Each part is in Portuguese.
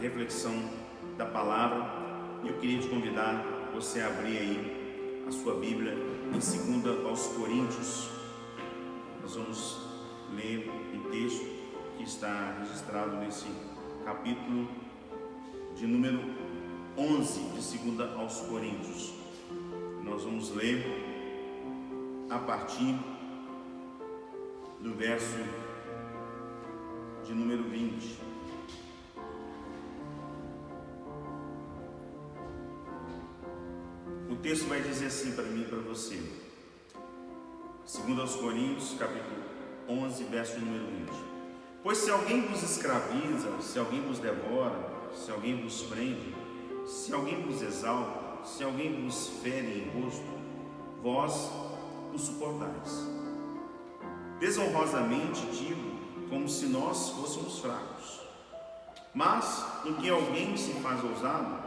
reflexão da palavra, e eu queria te convidar você a abrir aí a sua Bíblia em 2 aos Coríntios. Nós vamos ler um texto que está registrado nesse capítulo de número 11 de 2 aos Coríntios. Nós vamos ler a partir do verso de número 20. O texto vai dizer assim para mim e para você. 2 aos Coríntios, capítulo 11, verso número 20. Pois se alguém vos escraviza, se alguém vos devora, se alguém vos prende, se alguém vos exalta, se alguém vos fere em rosto, vós o suportais. Desonrosamente digo, como se nós fôssemos fracos. Mas, em que alguém se faz ousado,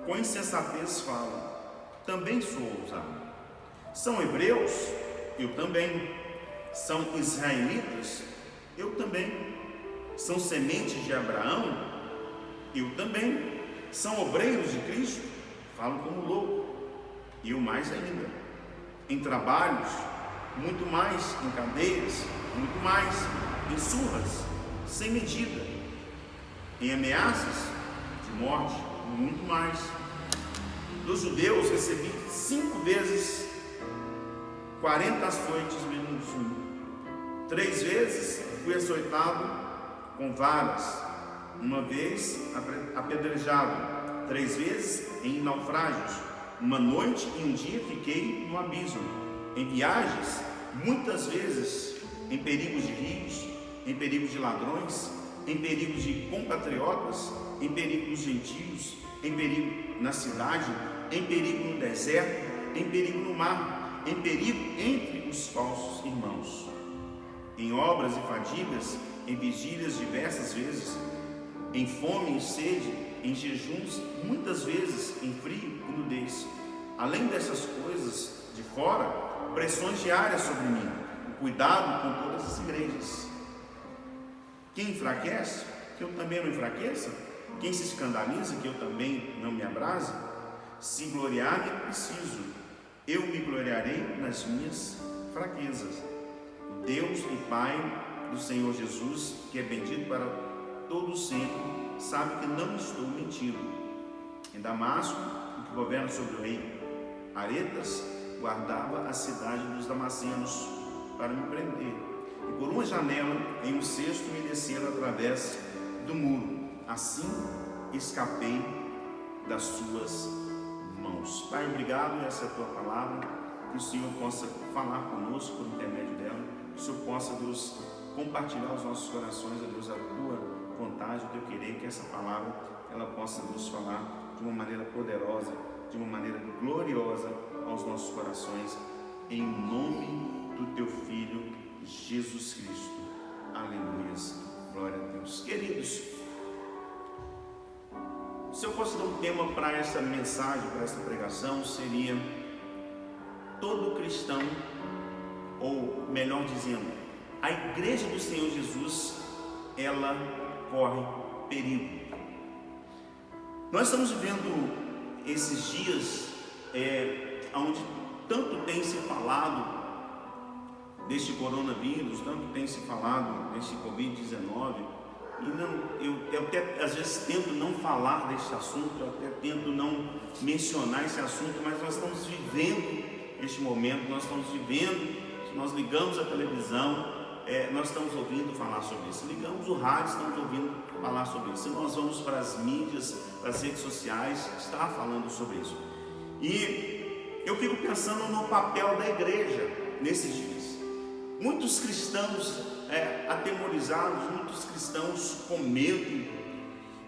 com insensatez fala, também sou ousado. São hebreus? Eu também. São israelitas? Eu também. São sementes de Abraão? Eu também. São obreiros de Cristo? Falo como louco. E eu mais ainda. Em trabalhos, muito mais. Em cadeias, muito mais. Em surras, sem medida. Em ameaças de morte, muito mais. Dos judeus recebi 5 vezes 40 açoites menos 1. 3 vezes fui açoitado com varas. 1 vez apedrejado. 3 vezes em naufrágios. 1 noite e 1 dia fiquei no abismo. Em viagens, muitas vezes em perigos de rios, em perigos de ladrões, em perigos de compatriotas, em perigos gentios, em perigo na cidade, em perigo no deserto, em perigo no mar, em perigo entre os falsos irmãos, em obras e fadigas, em vigílias diversas vezes, em fome e sede, em jejuns, muitas vezes em frio e nudez. Além dessas coisas de fora, pressões diárias sobre mim, o cuidado com todas as igrejas. Quem enfraquece, que eu também não enfraqueça. Quem se escandaliza, que eu também não me abrase. Se gloriar é preciso, eu me gloriarei nas minhas fraquezas. O Deus e Pai do Senhor Jesus, que é bendito para todos sempre, sabe que não estou mentindo. Em Damasco, o que governa sobre o rei Aretas, guardava a cidade dos damascenos para me prender. E por uma janela, em um cesto, me desceram através do muro. Assim escapei das suas mãos. Pai, obrigado, essa é a tua palavra, que o Senhor possa falar conosco por intermédio dela, que o Senhor possa, Deus, compartilhar os nossos corações, Deus, a tua vontade, o teu querer, que essa palavra, ela possa nos falar de uma maneira poderosa, de uma maneira gloriosa aos nossos corações, em nome do teu Filho, Jesus Cristo. Aleluias, glória a Deus. Queridos, se eu fosse dar um tema para essa mensagem, para essa pregação, seria: todo cristão, ou melhor dizendo, a igreja do Senhor Jesus, ela corre perigo. Nós estamos vivendo esses dias onde tanto tem se falado deste coronavírus, tanto tem se falado deste Covid-19, e eu até às vezes tento não falar deste assunto, eu até tento não mencionar esse assunto, mas nós estamos vivendo este momento, nós estamos vivendo, nós ligamos a televisão, nós estamos ouvindo falar sobre isso, ligamos o rádio, estamos ouvindo falar sobre isso, nós vamos para as mídias, para as redes sociais, está falando sobre isso, e eu fico pensando no papel da igreja nesses dias. Muitos cristãos atemorizados, muitos cristãos com medo,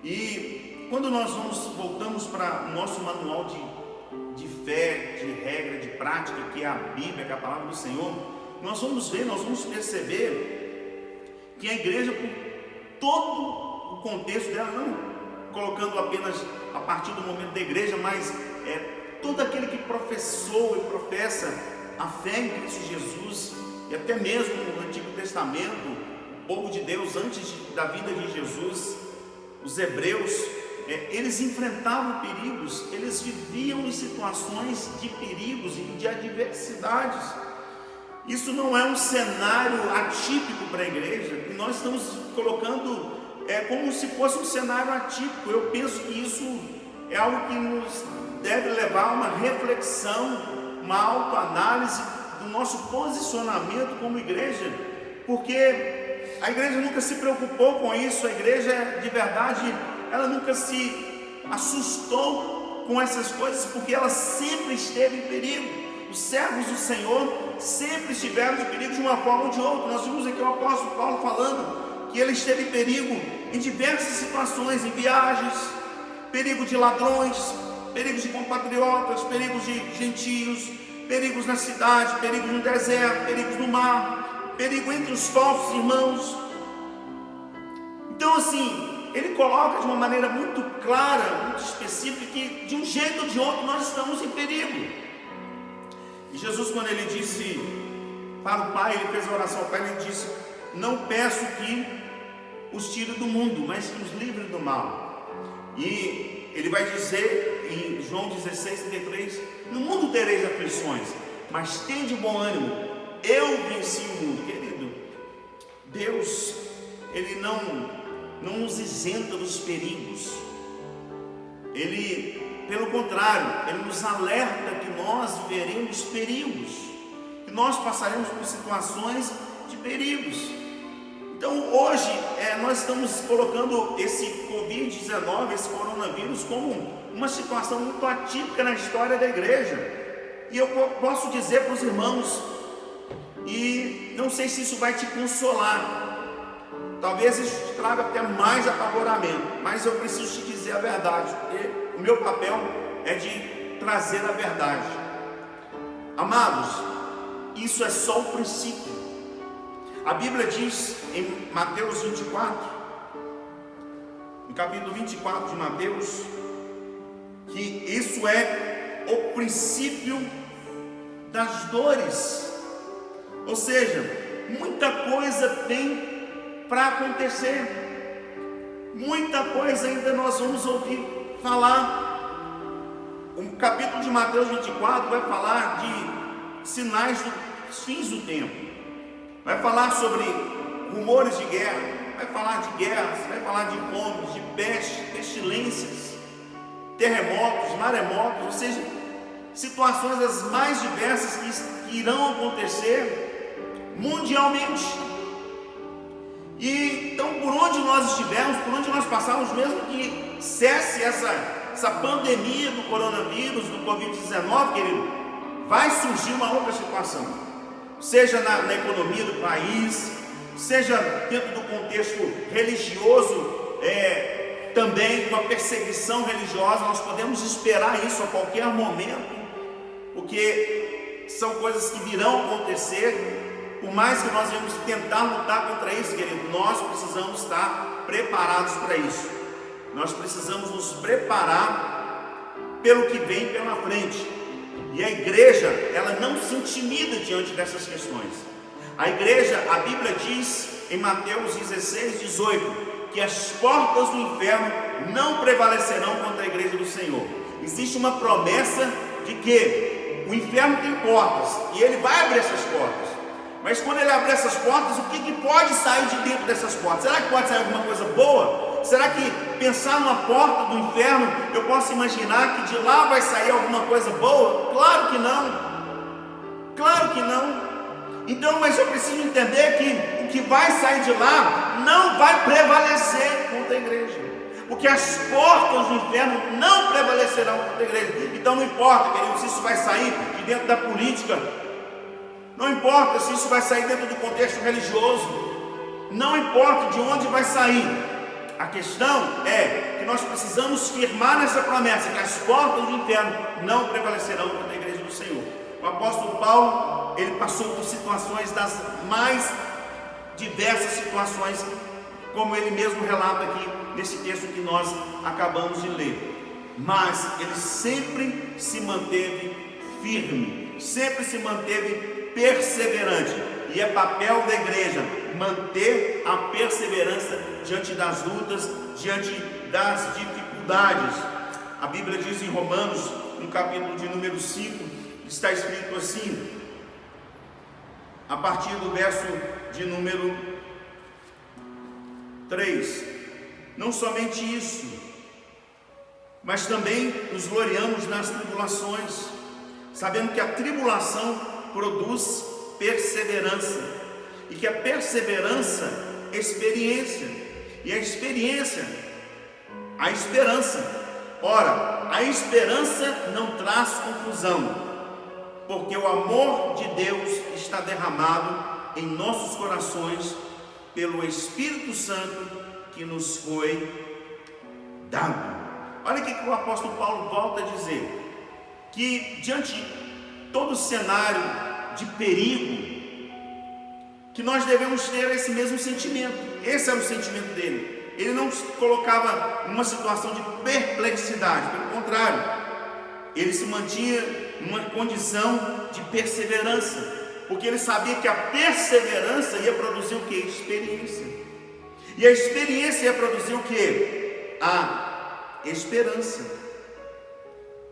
e quando nós voltamos para o nosso manual de fé, de regra, de prática, que é a Bíblia, que é a palavra do Senhor, nós vamos perceber que a igreja, por todo o contexto dela, não colocando apenas a partir do momento da igreja, mas todo aquele que professou e professa a fé em Cristo Jesus, e até mesmo no Antigo Testamento, o povo de Deus, antes da vinda de Jesus, os hebreus, eles enfrentavam perigos, eles viviam em situações de perigos e de adversidades. Isso não é um cenário atípico para a igreja, e nós estamos colocando como se fosse um cenário atípico. Eu penso que isso é algo que nos deve levar a uma reflexão, uma autoanálise do nosso posicionamento como igreja, porque a igreja nunca se preocupou com isso. A igreja, de verdade, ela nunca se assustou com essas coisas, porque ela sempre esteve em perigo. Os servos do Senhor sempre estiveram de perigo de uma forma ou de outra. Nós vimos aqui o apóstolo Paulo falando que ele esteve em perigo em diversas situações, em viagens, perigo de ladrões, perigos de compatriotas, perigos de gentios, perigos na cidade, perigos no deserto, perigos no mar, perigo entre os falsos irmãos. Então, assim, ele coloca de uma maneira muito clara, muito específica, que de um jeito ou de outro nós estamos em perigo. E Jesus, quando ele disse para o Pai, ele fez a oração ao Pai, ele disse: não peço que os tire do mundo, mas que os livre do mal. E ele vai dizer em João 16:33: no mundo tereis aflições, mas tende bom ânimo, eu venci o mundo. Querido, Deus, ele não nos isenta dos perigos. Ele, pelo contrário, ele nos alerta que nós veremos perigos, que nós passaremos por situações de perigos. Então hoje nós estamos colocando esse Covid-19, esse coronavírus, como uma situação muito atípica na história da igreja. E eu posso dizer para os irmãos, e não sei se isso vai te consolar, talvez isso te traga até mais apavoramento, mas eu preciso te dizer a verdade, porque o meu papel é de trazer a verdade. Amados, isso é só o princípio. A Bíblia diz em Mateus 24, no capítulo 24 de Mateus, que isso é o princípio das dores. Ou seja, muita coisa tem para acontecer, muita coisa ainda nós vamos ouvir falar. O capítulo de Mateus 24 vai falar de sinais dos fins do tempo, vai falar sobre rumores de guerra, vai falar de guerras, vai falar de fomes, de peste, pestilências, terremotos, maremotos, ou seja, situações as mais diversas que irão acontecer mundialmente. E então, por onde nós estivermos, por onde nós passarmos, mesmo que cesse essa pandemia do coronavírus, do Covid-19, querido, vai surgir uma outra situação, seja na economia do país, seja dentro do contexto religioso, também uma perseguição religiosa. Nós podemos esperar isso a qualquer momento, porque são coisas que virão acontecer. Por mais que nós venhamos tentar lutar contra isso, querido, nós precisamos estar preparados para isso. Nós precisamos nos preparar pelo que vem pela frente. E a igreja, ela não se intimida diante dessas questões. A igreja, a Bíblia diz em Mateus 16:18, que as portas do inferno não prevalecerão contra a igreja do Senhor. Existe uma promessa de que o inferno tem portas, e ele vai abrir essas portas. Mas quando ele abrir essas portas, o que pode sair de dentro dessas portas? Será que pode sair alguma coisa boa? Será que pensar numa porta do inferno, eu posso imaginar que de lá vai sair alguma coisa boa? Claro que não. Claro que não. Então, mas eu preciso entender que o que vai sair de lá não vai prevalecer contra a igreja, porque as portas do inferno não prevalecerão contra a igreja. Então não importa, querido, se isso vai sair de dentro da política, não importa se isso vai sair dentro do contexto religioso, não importa de onde vai sair. A questão é que nós precisamos firmar nessa promessa, que as portas do inferno não prevalecerão contra a igreja do Senhor. O apóstolo Paulo, ele passou por situações das mais diversas situações, como ele mesmo relata aqui nesse texto que nós acabamos de ler. Mas ele sempre se manteve firme, sempre se manteve perseverante, e é papel da igreja manter a perseverança diante das lutas, diante das dificuldades. A Bíblia diz em Romanos, no capítulo de número 5, está escrito assim, a partir do verso de número 3: não somente isso, mas também nos gloriamos nas tribulações, sabendo que a tribulação produz perseverança, e que a perseverança, experiência, e a experiência, a esperança. Ora, a esperança não traz confusão, porque o amor de Deus está derramado em nossos corações pelo Espírito Santo que nos foi dado. Olha o que o apóstolo Paulo volta a dizer, que diante de todo o cenário de perigo, que nós devemos ter esse mesmo sentimento. Esse era o sentimento dele. Ele não se colocava numa situação de perplexidade, pelo contrário, ele se mantinha numa condição de perseverança, porque ele sabia que a perseverança ia produzir o que? Experiência. E a experiência ia produzir o que? A esperança.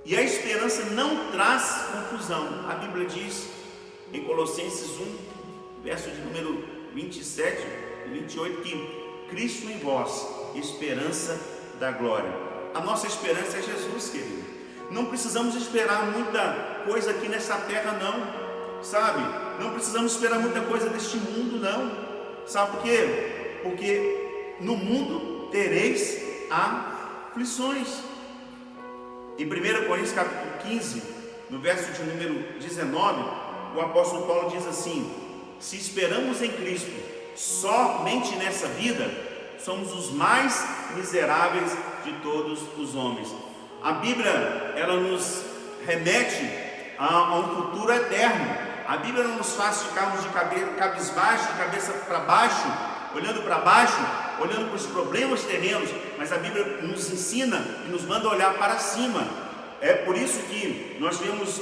E a esperança não traz confusão. A Bíblia diz em Colossenses 1, verso de número 27 e 28, que Cristo em vós, esperança da glória. A nossa esperança é Jesus, querido. Não precisamos esperar muita coisa aqui nessa terra, não, sabe? Não precisamos esperar muita coisa deste mundo, não. Sabe por quê? Porque no mundo tereis aflições. Em 1 Coríntios capítulo 15, no verso de número 19, o apóstolo Paulo diz assim: se esperamos em Cristo somente nessa vida, somos os mais miseráveis de todos os homens. A Bíblia, ela nos remete a um futuro eterno. A Bíblia não nos faz ficarmos de cabisbaixo, de cabeça para baixo, olhando para os problemas terrenos, mas a Bíblia nos ensina e nos manda olhar para cima. É por isso que nós vemos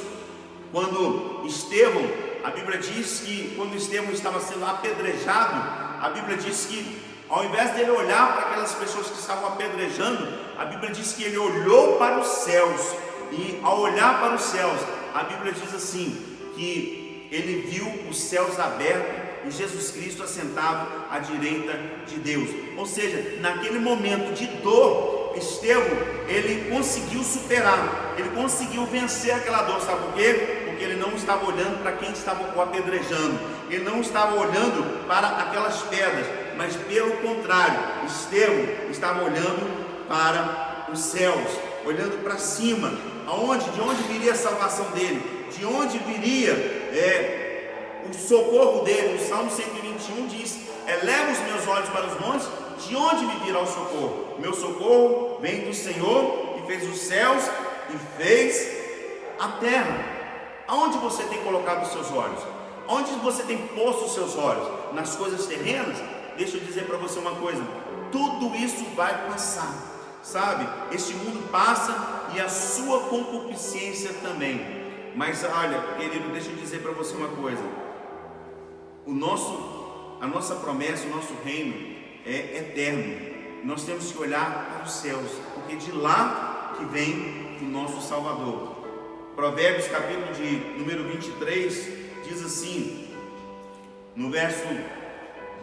quando Estevão, a Bíblia diz que quando Estevão estava sendo apedrejado, a Bíblia diz que ao invés dele olhar para aquelas pessoas que estavam apedrejando, a Bíblia diz que ele olhou para os céus, e ao olhar para os céus, a Bíblia diz assim, que ele viu os céus abertos e Jesus Cristo assentado à direita de Deus. Ou seja, naquele momento de dor, Estevão, ele conseguiu superar, ele conseguiu vencer aquela dor. Sabe por quê? Porque ele não estava olhando para quem estava o apedrejando, ele não estava olhando para aquelas pedras, mas pelo contrário, Estevão estava olhando para os céus, olhando para cima. De onde viria a salvação dele? De onde viria o socorro dele? O Salmo 121 diz: eleva os meus olhos para os montes, de onde me virá o socorro? Meu socorro vem do Senhor, que fez os céus e fez a terra. Aonde você tem colocado os seus olhos? Onde você tem posto os seus olhos? Nas coisas terrenas? Deixa eu dizer para você uma coisa: tudo isso vai passar, sabe? Este mundo passa e a sua concupiscência também. Mas olha, querido, deixa eu dizer para você uma coisa: a nossa promessa, o nosso reino é eterno. Nós temos que olhar para os céus, porque de lá que vem o nosso Salvador. Provérbios capítulo de número 23 diz assim, no verso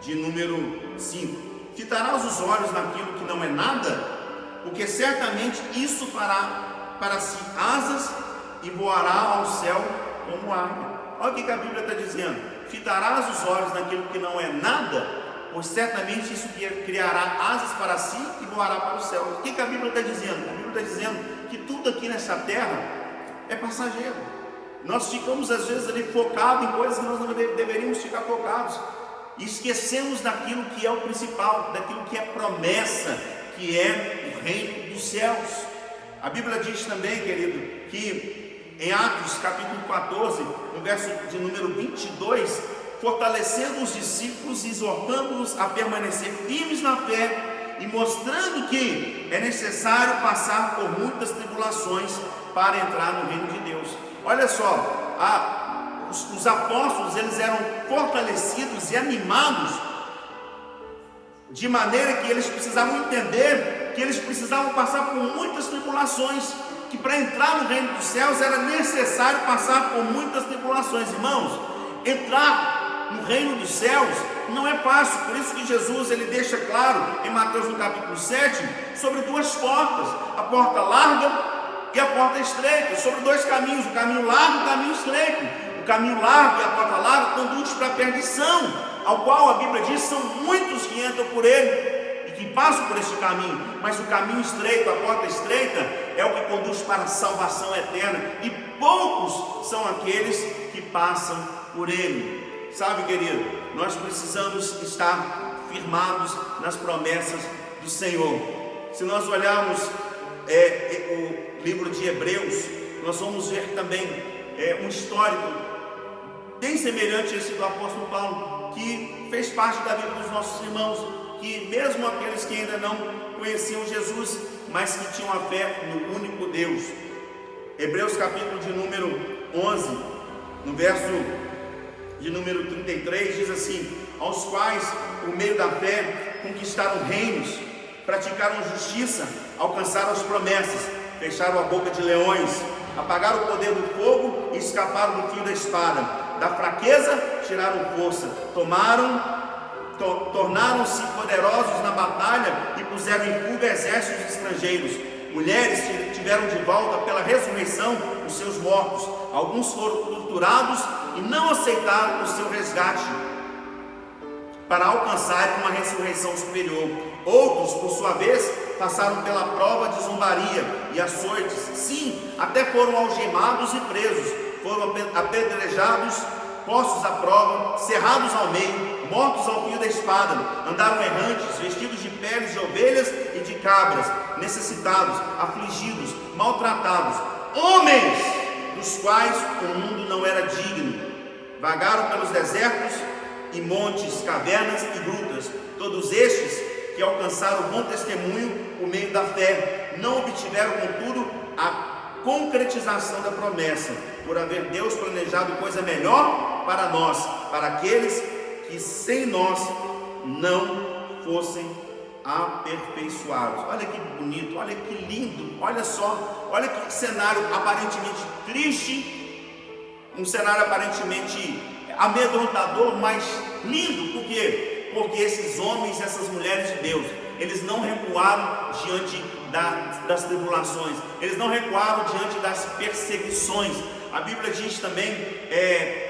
de número 5: fitarás os olhos naquilo que não é nada, porque certamente isso fará para si asas e voará ao céu como águia. Olha o que a Bíblia está dizendo: fitarás os olhos naquilo que não é nada, pois certamente isso criará asas para si e voará para o céu. O que a Bíblia está dizendo? A Bíblia está dizendo que tudo aqui nessa terra é passageiro. Nós ficamos às vezes ali focados em coisas que nós não deveríamos ficar focados, e esquecemos daquilo que é o principal, daquilo que é promessa, que é o reino dos céus. A Bíblia diz também, querido, que em Atos capítulo 14, no verso de número 22, fortalecendo os discípulos e exortando-os a permanecer firmes na fé e mostrando que é necessário passar por muitas tribulações para entrar no reino de Deus. Olha só, os apóstolos, eles eram fortalecidos e animados, de maneira que eles precisavam entender que eles precisavam passar por muitas tribulações, que para entrar no reino dos céus era necessário passar por muitas tribulações. Irmãos, entrar no reino dos céus não é fácil. Por isso que Jesus ele deixa claro em Mateus no capítulo 7 sobre duas portas, a porta larga e a porta estreita, sobre dois caminhos, o caminho largo e o caminho estreito. O caminho largo e a porta larga conduz para a perdição, ao qual a Bíblia diz são muitos que entram por ele e que passam por este caminho, mas o caminho estreito, a porta estreita, é o que conduz para a salvação eterna, e poucos são aqueles que passam por ele. Sabe, querido, nós precisamos estar firmados nas promessas do Senhor. Se nós olharmos o livro de Hebreus, nós vamos ver também um histórico bem semelhante a esse do apóstolo Paulo, que fez parte da vida dos nossos irmãos, que mesmo aqueles que ainda não conheciam Jesus, mas que tinham a fé no único Deus. Hebreus capítulo de número 11, no verso de número 33, diz assim: aos quais, por meio da fé, conquistaram reinos, praticaram justiça, alcançaram as promessas, fecharam a boca de leões, apagaram o poder do fogo e escaparam do fio da espada. Da fraqueza tiraram força, tornaram-se poderosos na batalha e puseram em fuga exércitos estrangeiros. Mulheres tiveram de volta pela ressurreição os seus mortos. Alguns foram torturados e não aceitaram o seu resgate para alcançarem uma ressurreição superior. Outros, por sua vez, passaram pela prova de zombaria e açoites. Sim, até foram algemados e presos, foram apedrejados, postos à prova, cerrados ao meio, mortos ao fio da espada. Andaram errantes, vestidos de peles de ovelhas e de cabras, necessitados, afligidos, maltratados, homens dos quais o mundo não era digno. Vagaram pelos desertos e montes, cavernas e grutas. Todos estes que alcançaram bom testemunho por meio da fé, não obtiveram, contudo, a concretização da promessa, por haver Deus planejado coisa melhor para nós, para aqueles que sem nós não fossem aperfeiçoados. Olha que bonito, olha que lindo, olha só, olha que cenário aparentemente triste, um cenário aparentemente amedrontador, mas lindo. Por quê? Porque esses homens e essas mulheres de Deus, eles não recuaram diante das tribulações, eles não recuaram diante das perseguições. A Bíblia diz também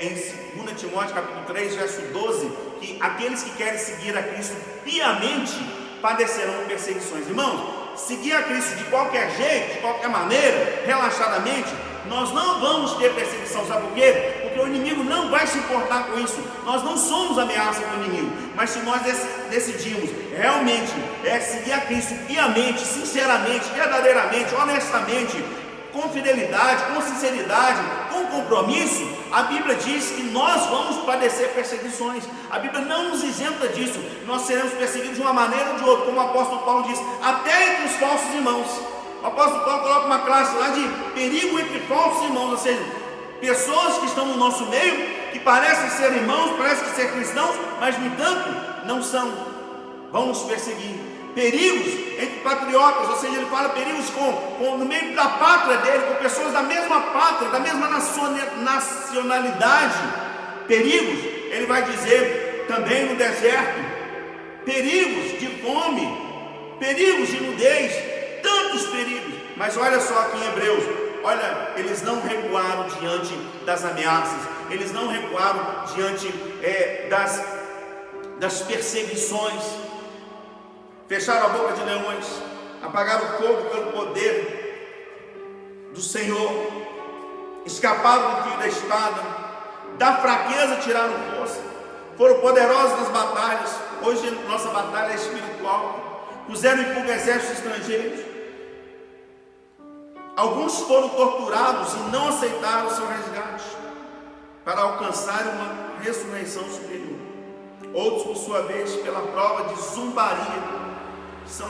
em 2 Timóteo capítulo 3, verso 12, que aqueles que querem seguir a Cristo piamente padecerão perseguições. Irmãos, seguir a Cristo de qualquer jeito, de qualquer maneira, relaxadamente, nós não vamos ter perseguição. Sabe por quê? Porque o inimigo não vai se importar com isso. Nós não somos ameaça do inimigo. Mas se nós decidimos realmente seguir a Cristo piamente, sinceramente, verdadeiramente, honestamente, com fidelidade, com sinceridade, com compromisso, a Bíblia diz que nós vamos padecer perseguições. A Bíblia não nos isenta disso. Nós seremos perseguidos de uma maneira ou de outra, como o apóstolo Paulo diz, até entre os falsos irmãos. O apóstolo Paulo coloca uma classe lá de perigo entre falsos irmãos, ou seja, pessoas que estão no nosso meio, que parecem ser irmãos, parecem ser cristãos, mas no entanto não são, vão nos perseguir. Perigos entre patriotas, ou seja, ele fala perigos no meio da pátria dele, com pessoas da mesma pátria, da mesma nacionalidade. Perigos, ele vai dizer também no deserto, perigos de fome, perigos de nudez, tantos perigos. Mas olha só aqui em Hebreus, olha, eles não recuaram diante das ameaças, eles não recuaram diante das perseguições. Fecharam a boca de leões, apagaram o fogo pelo poder do Senhor, escaparam do fio da espada, da fraqueza tiraram força, foram poderosos nas batalhas. Hoje nossa batalha é espiritual. Puseram em fuga exércitos estrangeiros. Alguns foram torturados e não aceitaram o seu resgate para alcançar uma ressurreição superior. Outros, por sua vez, pela prova de zombaria, são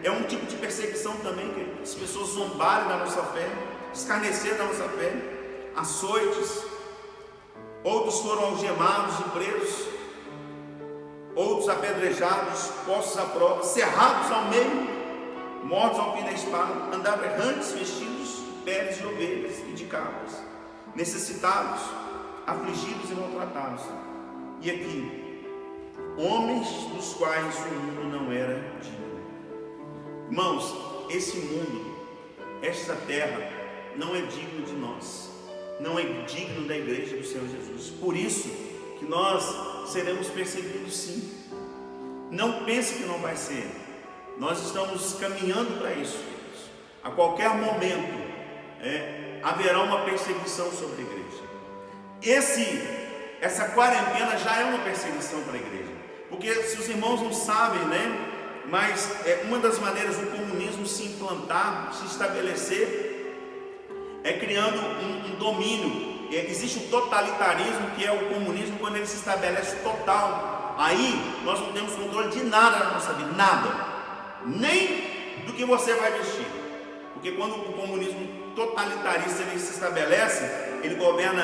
é um tipo de perseguição também, que as pessoas zombarem da nossa fé, escarnecer da nossa fé, açoites. Outros foram algemados e presos. outros apedrejados, postos à prova, cerrados ao meio, mortos ao fim da espada, andavam errantes, vestidos de peles de ovelhas e de cabras, necessitados, afligidos e maltratados. E aqui, homens dos quais o mundo não era digno. Irmãos, esse mundo, esta terra, não é digno de nós, não é digno da igreja do Senhor Jesus. Por isso que nós seremos perseguidos, sim. Não pense que não vai ser. Nós estamos caminhando para isso. A qualquer momento haverá uma perseguição sobre a igreja. Essa quarentena já é uma perseguição para a igreja, porque se os irmãos não sabem, mas uma das maneiras do comunismo se implantar, se estabelecer, é criando um domínio. Existe o totalitarismo, que é o comunismo, quando ele se estabelece total. Aí nós não temos controle de nada na nossa vida, nada, nem do que você vai vestir, porque quando o comunismo totalitarista ele se estabelece, ele governa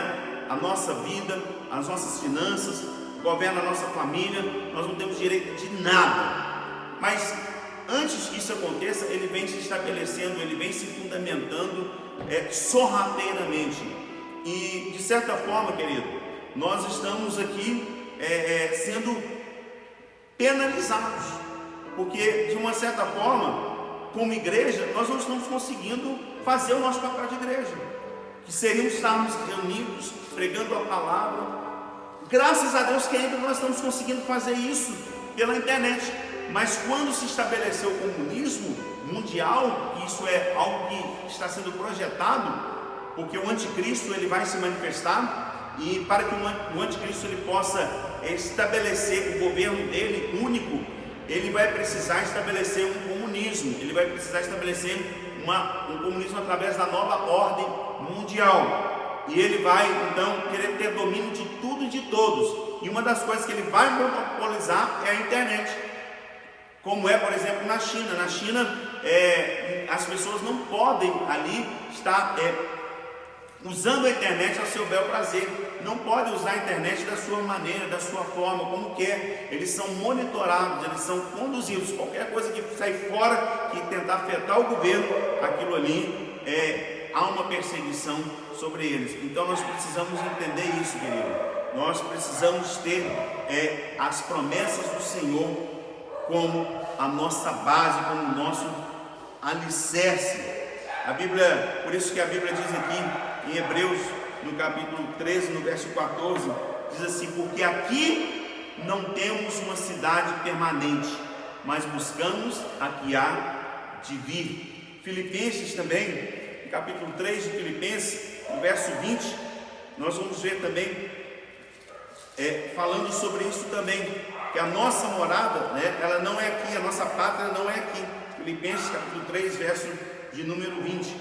a nossa vida, as nossas finanças, governa a nossa família, nós não temos direito de nada. Mas antes que isso aconteça, ele vem se estabelecendo, ele vem se fundamentando sorrateiramente. E de certa forma, querido, nós estamos aqui sendo penalizados, porque de uma certa forma, como igreja, nós não estamos conseguindo fazer o nosso papel de igreja, que seríamos estarmos reunidos, pregando a palavra. Graças a Deus que ainda nós estamos conseguindo fazer isso pela internet. Mas quando se estabeleceu o comunismo mundial, isso é algo que está sendo projetado, porque o anticristo ele vai se manifestar, e para que o anticristo ele possa estabelecer o governo dele único, ele vai precisar estabelecer um comunismo, ele vai precisar estabelecer um comunismo através da nova ordem mundial, e ele vai então querer ter domínio de tudo e de todos, e uma das coisas que ele vai monopolizar é a internet, como é, por exemplo, na China. Na China, as pessoas não podem ali estar usando a internet ao seu bel prazer, não podem usar a internet da sua maneira, da sua forma, como quer. Eles são monitorados, eles são conduzidos. Qualquer coisa que sai fora, que tentar afetar o governo, aquilo ali há uma perseguição sobre eles. Então nós precisamos entender isso, querido. Nós precisamos ter as promessas do Senhor como a nossa base, como o nosso alicerce. A Bíblia, por isso que a Bíblia diz aqui em Hebreus, no capítulo 13, no verso 14, diz assim: porque aqui não temos uma cidade permanente, mas buscamos a que há de vir. Filipenses também, no capítulo 3 de Filipenses, no verso 20, nós vamos ver também, falando sobre isso também, que a nossa morada, ela não é aqui, a nossa pátria não é aqui. Filipenses capítulo 3, verso de número 20,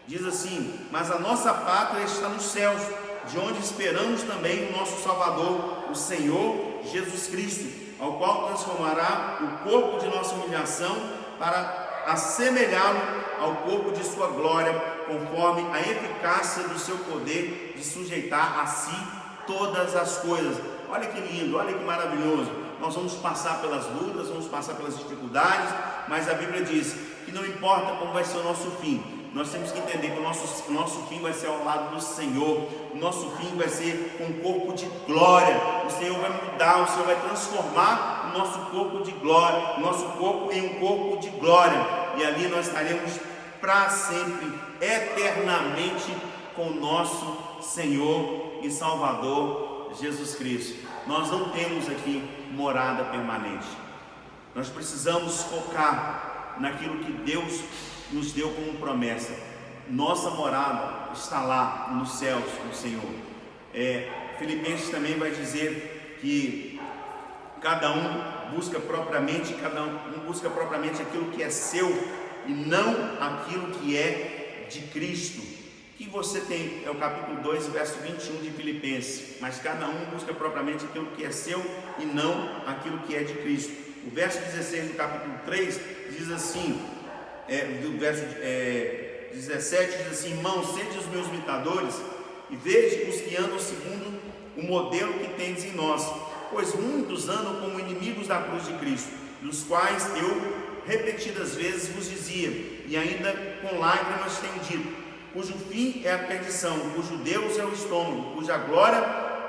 diz assim: mas a nossa pátria está nos céus, de onde esperamos também o nosso Salvador, o Senhor Jesus Cristo, ao qual transformará o corpo de nossa humilhação para assemelhá-lo ao corpo de sua glória, conforme a eficácia do seu poder de sujeitar a si todas as coisas. Olha que lindo, olha que maravilhoso. Nós vamos passar pelas lutas, vamos passar pelas dificuldades, mas a Bíblia diz que não importa como vai ser o nosso fim, nós temos que entender que o nosso fim vai ser ao lado do Senhor. O nosso fim vai ser com um corpo de glória. O Senhor vai mudar, o Senhor vai transformar o nosso corpo de glória, o nosso corpo em um corpo de glória, e ali nós estaremos para sempre, eternamente, com o nosso Senhor e Salvador Jesus Cristo. Nós não temos aqui morada permanente. Nós precisamos focar naquilo que Deus nos deu como promessa. Nossa morada está lá nos céus do Senhor. Filipenses também vai dizer que cada um busca propriamente aquilo que é seu e não aquilo que é de Cristo. Que você tem, é o capítulo 2, verso 21 de Filipenses, mas cada um busca propriamente aquilo que é seu e não aquilo que é de Cristo. O verso 16 do capítulo 3 diz assim, do verso 17 diz assim: irmãos, sede os meus imitadores e vede os que andam segundo o modelo que tendes em nós, pois muitos andam como inimigos da cruz de Cristo, dos quais eu repetidas vezes vos dizia, e ainda com lágrimas tenho dito, cujo fim é a perdição, cujo Deus é o estômago, cuja glória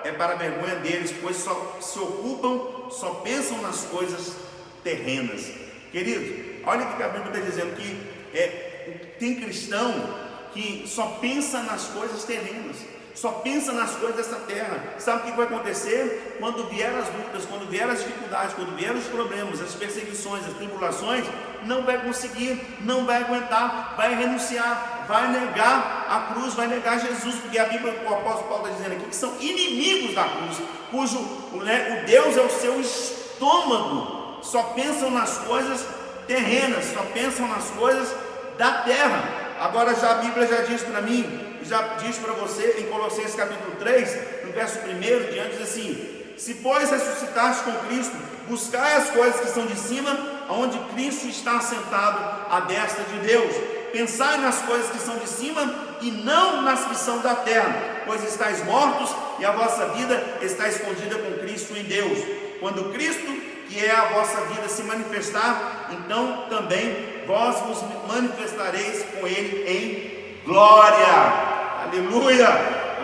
é para a vergonha deles, pois só se ocupam, só pensam nas coisas terrenas. Queridos, olha o que a Bíblia está dizendo, que tem cristão que só pensa nas coisas terrenas, só pensa nas coisas dessa terra. Sabe o que vai acontecer? Quando vier as lutas, quando vier as dificuldades, quando vier os problemas, as perseguições, as tribulações, não vai conseguir, não vai aguentar, vai renunciar, vai negar a cruz, vai negar Jesus, porque a Bíblia, o apóstolo Paulo está dizendo aqui, que são inimigos da cruz, cujo o Deus é o seu estômago, só pensam nas coisas terrenas, só pensam nas coisas da terra. Agora já a Bíblia já diz para mim, já diz para você em Colossenses capítulo 3, no verso 1 diante, diz assim: se pois ressuscitaste com Cristo, buscai as coisas que são de cima, onde Cristo está assentado à destra de Deus. Pensai nas coisas que são de cima e não nas que são da terra, pois estáis mortos e a vossa vida está escondida com Cristo em Deus. Quando Cristo, que é a vossa vida, se manifestar, então também vós vos manifestareis com Ele em glória. Aleluia,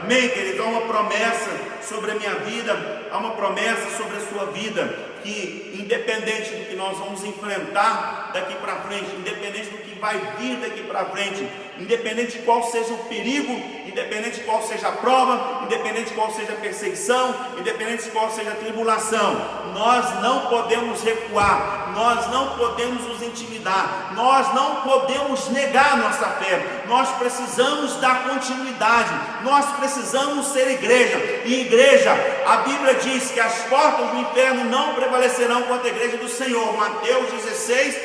amém, querido. Há uma promessa sobre a minha vida, há uma promessa sobre a sua vida, que independente do que nós vamos enfrentar daqui para frente, independente do que vai vir daqui para frente, independente de qual seja o perigo, independente de qual seja a prova, independente de qual seja a perseguição, independente de qual seja a tribulação, nós não podemos recuar, nós não podemos nos intimidar, nós não podemos negar nossa fé, nós precisamos dar continuidade, nós precisamos ser igreja, e igreja, a Bíblia diz que as portas do inferno não prevalecerão contra a igreja do Senhor, Mateus 16,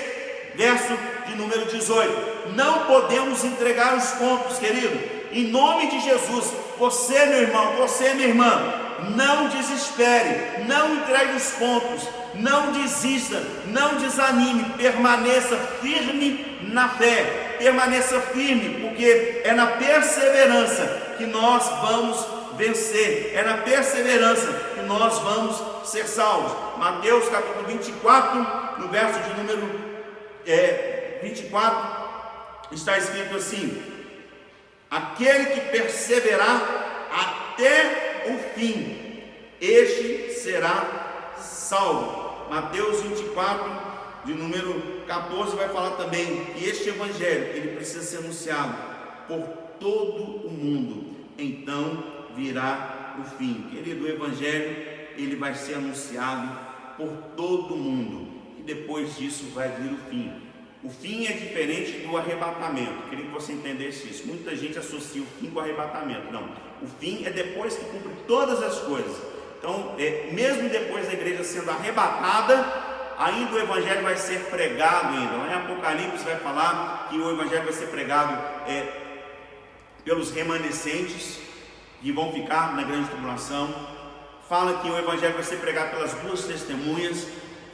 verso de número 18, não podemos entregar os pontos, querido, em nome de Jesus. Você, meu irmão, você, minha irmã, não desespere, não entregue os pontos, não desista, não desanime, permaneça firme na fé, permaneça firme, porque é na perseverança que nós vamos vencer, é na perseverança que nós vamos ser salvos. Mateus capítulo 24, no verso de número 24, está escrito assim: aquele que perseverar até o fim, este será salvo. Mateus 24, de número 14, vai falar também que este evangelho, ele precisa ser anunciado por todo o mundo, então virá o fim. Querido, o evangelho, ele vai ser anunciado por todo o mundo, e depois disso vai vir o fim. O fim é diferente do arrebatamento. Queria que você entendesse isso. Muita gente associa o fim com o arrebatamento. Não, o fim é depois que cumpre todas as coisas. Então, mesmo depois da igreja sendo arrebatada, ainda o evangelho vai ser pregado ainda. Lá em Apocalipse vai falar que o evangelho vai ser pregado pelos remanescentes que vão ficar na grande tribulação. Fala que o evangelho vai ser pregado pelas duas testemunhas.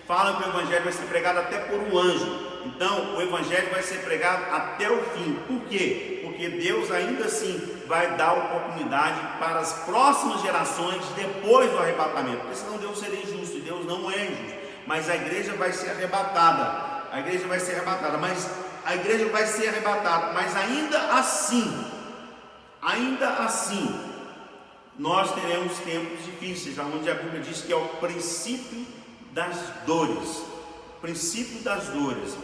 Fala que o evangelho vai ser pregado até por um anjo. Então o evangelho vai ser pregado até o fim. Por quê? Porque Deus ainda assim vai dar oportunidade para as próximas gerações depois do arrebatamento, porque senão Deus seria injusto, e Deus não é injusto. Mas a igreja vai ser arrebatada, a igreja vai ser arrebatada, mas a igreja vai ser arrebatada, mas ainda assim nós teremos tempos difíceis, onde a Bíblia diz que é o princípio das dores,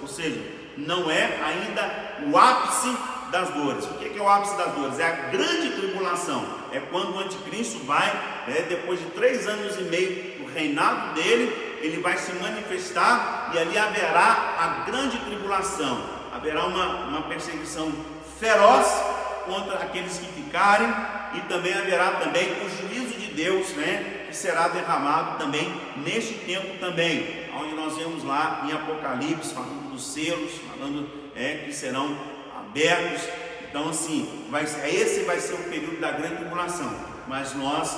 ou seja, não é ainda o ápice das dores. O que é o ápice das dores? É a grande tribulação, é quando o anticristo vai, depois de 3 anos e meio do reinado dele, ele vai se manifestar, e ali haverá a grande tribulação, haverá uma perseguição feroz contra aqueles que ficarem, e também haverá também o juízo de Deus, que será derramado também neste tempo também, onde nós vemos lá em Apocalipse, falando dos selos, falando que serão abertos. Então assim, esse vai ser o período da grande tribulação, mas nós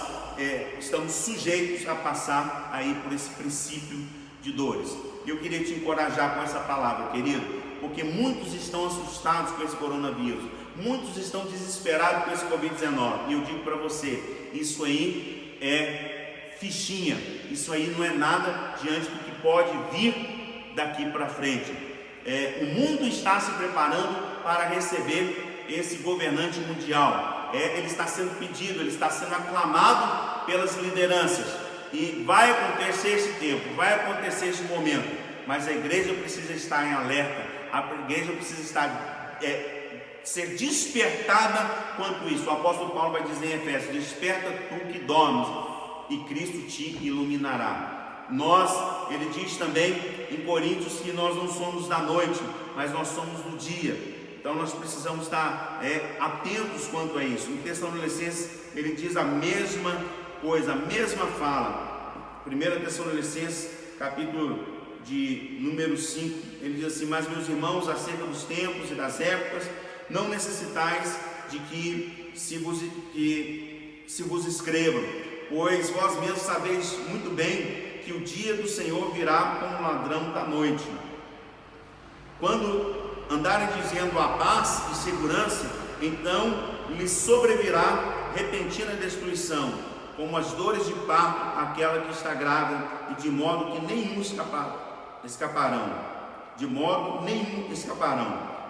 estamos sujeitos a passar aí por esse princípio de dores. E eu queria te encorajar com essa palavra, querido, porque muitos estão assustados com esse coronavírus, muitos estão desesperados com esse Covid-19, e eu digo para você, isso aí é fichinha. Isso aí não é nada diante do que pode vir daqui para frente. O mundo está se preparando para receber esse governante mundial. Ele está sendo pedido, ele está sendo aclamado pelas lideranças. E vai acontecer esse tempo, vai acontecer esse momento. Mas a igreja precisa estar em alerta. A igreja precisa estar ser despertada quanto isso. O apóstolo Paulo vai dizer em Efésios: desperta tu que dormes, e Cristo te iluminará. Ele diz também em Coríntios que nós não somos da noite, mas nós somos do dia. Então nós precisamos estar atentos quanto a isso. Em Tessalonicenses ele diz a mesma coisa, a mesma fala. 1 Tessalonicenses capítulo de número 5, ele diz assim: mas meus irmãos, acerca dos tempos e das épocas, não necessitais de que se vos escrevam, pois vós mesmos sabeis muito bem que o dia do Senhor virá como ladrão da noite. Quando andarem dizendo a paz e segurança, então lhes sobrevirá repentina destruição, como as dores de parto àquela que está grávida, e de modo que nenhum escaparão.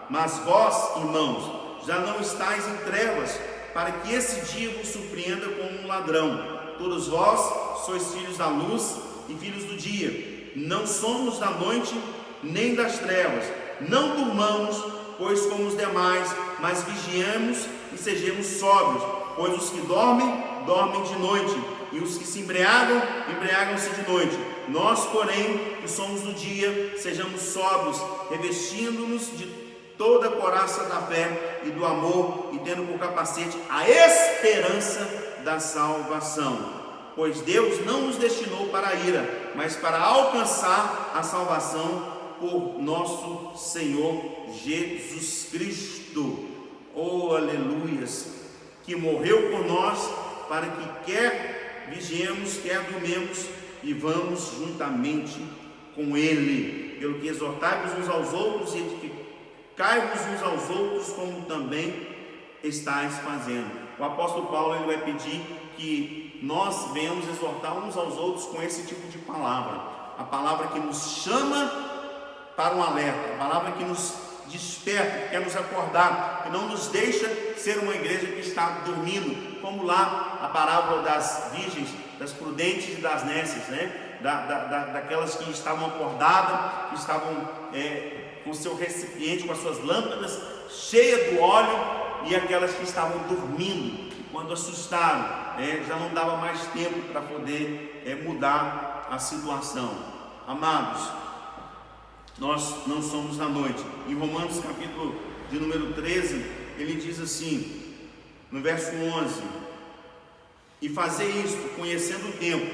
Mas vós, irmãos, já não estáis em trevas, para que esse dia vos surpreenda como um ladrão. Todos vós sois filhos da luz e filhos do dia. Não somos da noite nem das trevas. Não durmamos, pois como os demais, mas vigiemos e sejamos sóbrios. Pois os que dormem, dormem de noite, e os que se embriagam, embriagam-se de noite. Nós, porém, que somos do dia, sejamos sóbrios, revestindo-nos de toda a couraça da fé e do amor, e tendo por capacete a esperança da salvação. Pois Deus não nos destinou para a ira, mas para alcançar a salvação por nosso Senhor Jesus Cristo. Oh, aleluias! Que morreu por nós, para que quer vigiemos, quer dormemos, vivamos juntamente com Ele. Pelo que exortai-vos uns aos outros e edificai-vos uns aos outros, como também estáis fazendo. O apóstolo Paulo ele vai pedir que nós venhamos exortar uns aos outros com esse tipo de palavra. A palavra que nos chama para um alerta, a palavra que nos desperta, que quer nos acordar, que não nos deixa ser uma igreja que está dormindo, como lá a parábola das virgens, das prudentes e das nécias, daquelas que estavam acordadas, que estavam com seu recipiente, com as suas lâmpadas cheias do óleo, e aquelas que estavam dormindo, quando assustaram, já não dava mais tempo para poder mudar a situação. Amados, nós não somos da noite. Em Romanos capítulo de número 13, ele diz assim, no verso 11: e fazer isto, conhecendo o tempo,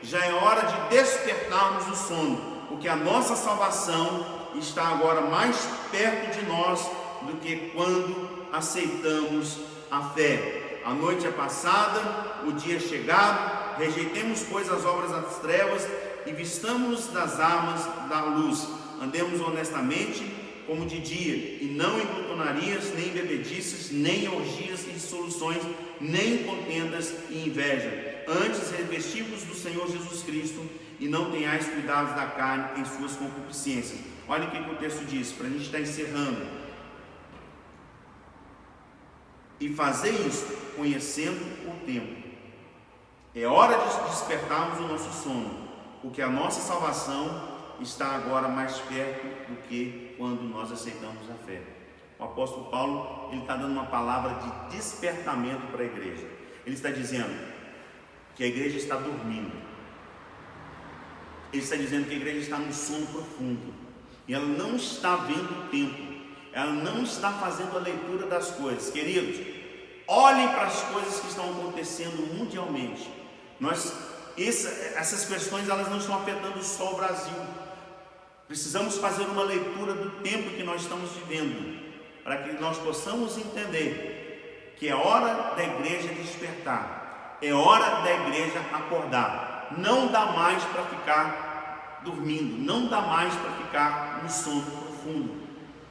já é hora de despertarmos do sono, porque a nossa salvação está agora mais perto de nós do que quando aceitamos a fé. A noite é passada, o dia é chegado. Rejeitemos, pois, as obras das trevas e vistamos das armas da luz. Andemos honestamente como de dia, e não em glutonarias, nem em bebedices, nem em orgias e dissoluções, nem em contendas e inveja. Antes, revestivos do Senhor Jesus Cristo, e não tenhais cuidado da carne em suas concupiscências. Olha o que o texto diz, para a gente estar encerrando. E fazer isso, conhecendo o tempo. É hora de despertarmos o nosso sono, porque a nossa salvação está agora mais perto do que quando nós aceitamos a fé. O apóstolo Paulo, ele está dando uma palavra de despertamento para a igreja. Ele está dizendo que a igreja está dormindo. Ele está dizendo que a igreja está num sono profundo, e ela não está vendo o tempo, ela não está fazendo a leitura das coisas. Queridos, olhem para as coisas que estão acontecendo mundialmente. Essas questões elas não estão afetando só o Brasil. Precisamos fazer uma leitura do tempo que nós estamos vivendo, para que nós possamos entender que é hora da igreja despertar, é hora da igreja acordar. Não dá mais para ficar dormindo, não dá mais para ficar no sono profundo,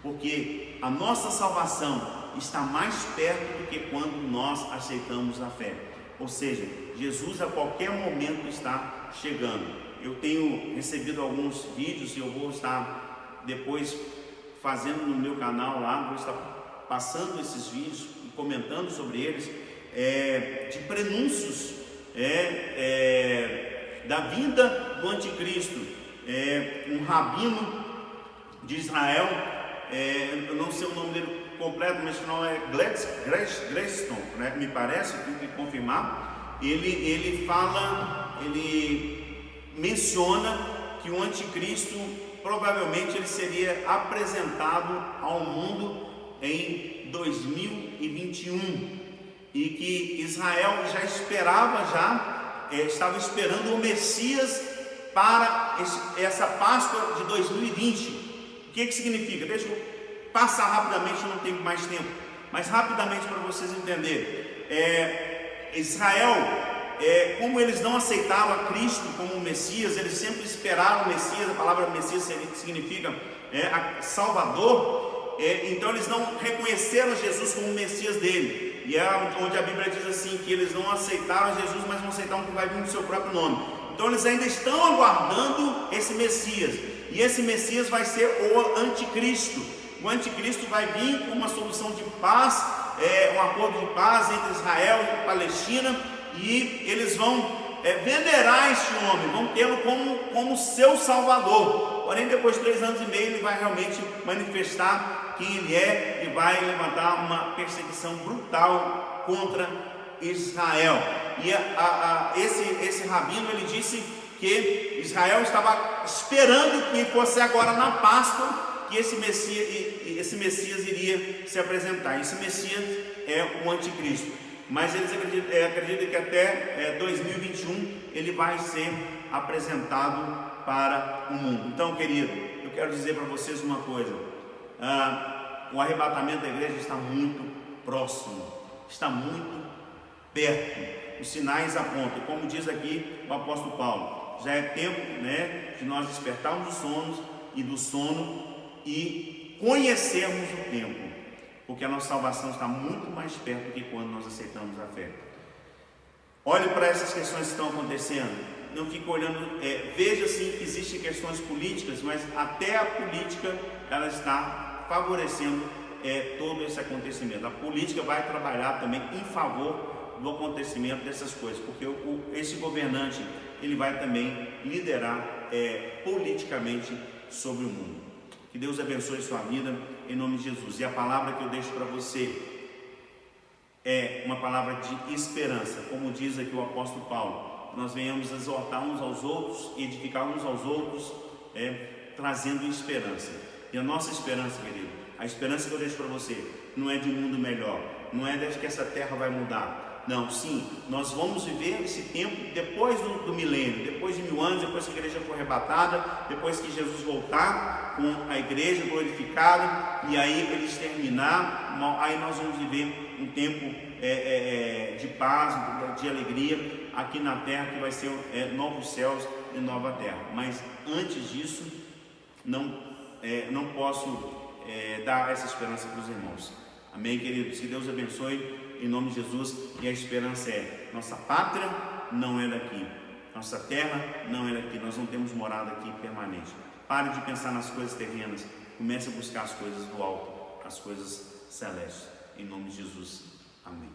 porque a nossa salvação está mais perto do que quando nós aceitamos a fé. Ou seja, Jesus a qualquer momento está chegando. Eu tenho recebido alguns vídeos e eu vou estar depois fazendo no meu canal lá, vou estar passando esses vídeos e comentando sobre eles, de prenúncios da vinda do anticristo. Um rabino de Israel, eu não sei o nome dele completo, mas não é Gladstone, né? Me parece, tenho que confirmar. Ele menciona que o anticristo provavelmente ele seria apresentado ao mundo em 2021 e que Israel já estava esperando o Messias para essa Páscoa de 2020. O que significa? Deixa eu passar rapidamente, não tenho mais tempo, mas rapidamente para vocês entenderem. Israel, como eles não aceitavam Cristo como o Messias, eles sempre esperaram o Messias. A palavra Messias significa Salvador. Então eles não reconheceram Jesus como o Messias dele, e onde a Bíblia diz assim, que eles não aceitaram Jesus, mas não aceitaram que vai vir no seu próprio nome. Então eles ainda estão aguardando esse Messias, e esse Messias vai ser o anticristo. O anticristo vai vir com uma solução de paz, um acordo de paz entre Israel e Palestina, e eles vão venerar este homem, vão tê-lo como seu salvador. Porém, depois de 3 anos e meio, ele vai realmente manifestar quem ele é e vai levantar uma perseguição brutal contra Israel. E esse rabino, ele disse que Israel estava esperando que fosse agora na Páscoa que esse Messias iria se apresentar. Esse Messias é o anticristo, mas eles acreditam que até 2021 ele vai ser apresentado para o mundo. Então, querido, eu quero dizer para vocês uma coisa: o arrebatamento da igreja está muito próximo, está muito perto. Os sinais apontam, como diz aqui o apóstolo Paulo, já é tempo, de nós despertarmos do sono e conhecermos o tempo, porque a nossa salvação está muito mais perto do que quando nós aceitamos a fé. Olhe para essas questões que estão acontecendo, não fique olhando, veja sim que existem questões políticas, mas até a política ela está favorecendo todo esse acontecimento. A política vai trabalhar também em favor do acontecimento dessas coisas, porque esse governante ele vai também liderar politicamente sobre o mundo. Que Deus abençoe sua vida em nome de Jesus. E a palavra que eu deixo para você é uma palavra de esperança, como diz aqui o apóstolo Paulo. Nós venhamos exortar uns aos outros, edificar uns aos outros, trazendo esperança. E a nossa esperança, querido, a esperança que eu deixo para você não é de um mundo melhor, não é de que essa terra vai mudar. Não, sim, nós vamos viver esse tempo depois do milênio, depois de 1000 anos, depois que a igreja for arrebatada, depois que Jesus voltar com a igreja glorificada, e aí ele exterminar, aí nós vamos viver um tempo de paz, de alegria aqui na terra, que vai ser novos céus e nova terra. Mas antes disso, não posso dar essa esperança para os irmãos. Amém, queridos? Que Deus abençoe em nome de Jesus. E a esperança nossa pátria não é daqui, nossa terra não é daqui, nós não temos morada aqui permanente. Pare de pensar nas coisas terrenas, comece a buscar as coisas do alto, as coisas celestes, em nome de Jesus. Amém.